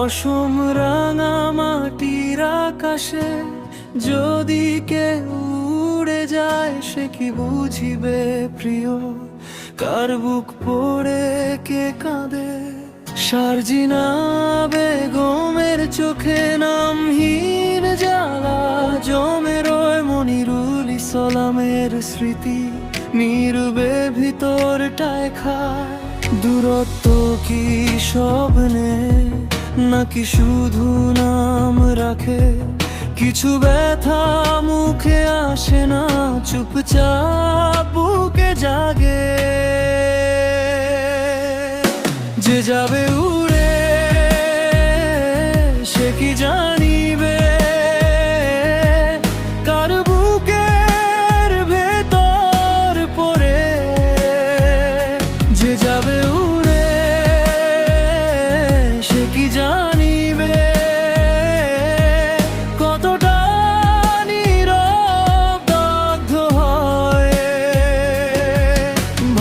অসম রাঙা মাটির আকাশে যদি কেউ উড়ে যায়, সে কি বুঝিবে প্রিয় কার বুক পড়ে কে কাঁদে। সার্জিনা বেগমের চোখে নামহীন জ্বালা জমে রয়, মনিরুল ইসলামের স্মৃতি নীরবে ভিতরটায় খায়। দূরত্ব কি স্বপ্নে নাকি শুধু নাম রাখে, কিছু ব্যথা মুখে আসে না, চুপচাপ বুকে জাগে। যে যাবে উড়ে সে কি জানিবে কার বুকের ভেতর পড়ে। যে যাবে উড়ে সে কি জানিবে কতটা নীরব দগ্ধ হয়।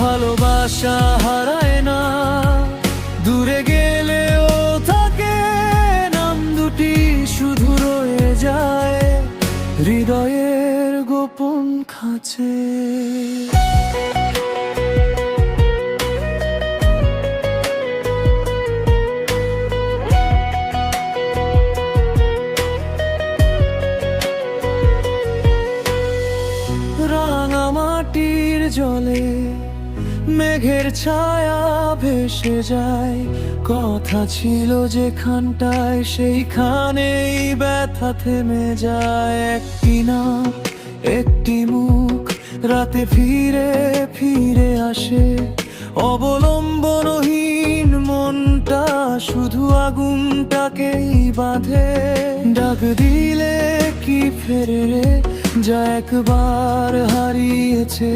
ভালোবাসা হারায় না, দূরে গেলেও থাকে, নাম দুটি শুধু রয়ে যায় হৃদয়ের গোপন খাঁচে। রাঙা মাটির জলে মেঘের ছায়া ভেসে যায়, কথা ছিল যেখানটায় সেইখানেই ব্যথা থেমে যায়। একটি নাম একটি মুখ রাতে ফিরে ফিরে আসে, অবলম্বনহীন মনটা শুধু আগুনটাকেই বাঁধে। ডাক দিলে কি ফেরে রে যা একবার হারিয়েছে,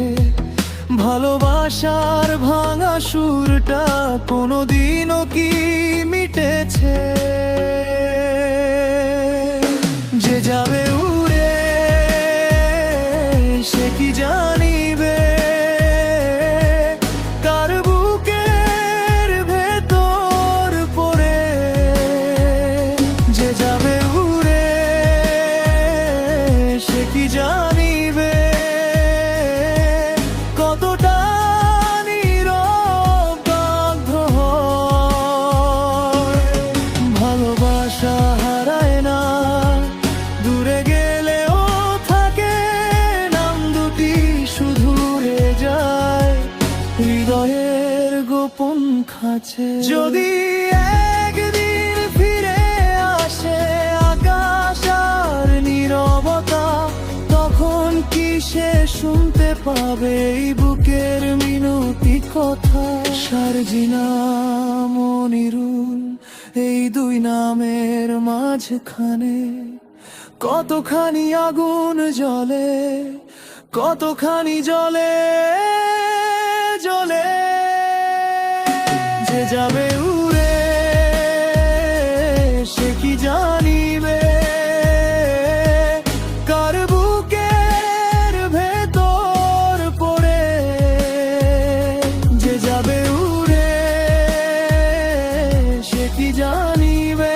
ভালোবাসার ভাঙা সুরটা কোনোদিনও কি মিটেছে। যে যাবে উড়ে সে কি জানিবে কার বুকের ভেতর পড়ে। যে যাবে উড়ে সে কি জানিবে কতটা নীরব দগ্ধ হয়। ভালোবাসা হারায় না, দূরে গেলেও থাকে, নাম দুটি শুধু রয়ে যায় হৃদয়ের গোপন খাঁচে। যদি একদিন ফিরে আসে আকাশ আর নীরবতা, তখন কি সে শুনতে পাবে এই বুকের মিনতি কথা। সার্জিনা মনিরুল এই দুই নামের মাঝখানে কতখানি আগুন জ্বলে, কতখানি জ্বলে জ্বলে। যে যাবে উড়ে সে কি জানিবে কার বুকের ভেতর পড়ে। যে যাবে উড়ে সে কি জানিবে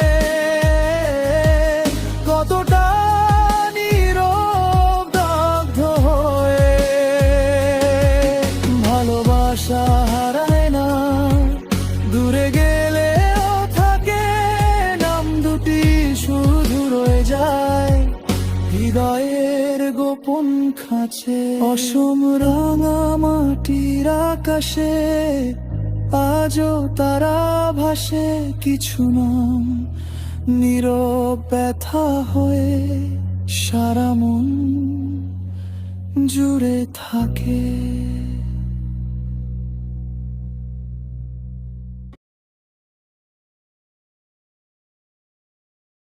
কতটা নীরব দগ্ধ হয়ে। ভালোবাসা হারায় না, দূরে গেলেও থাকে, নাম দুটি শুধু রয়ে যায় হৃদয়ের গোপন খাঁচে। অসম রাঙা মাটির আকাশে আজও তারা ভাসে, কিছু নাম নীরব ব্যথা হয়ে সারা মন জুড়ে থাকে।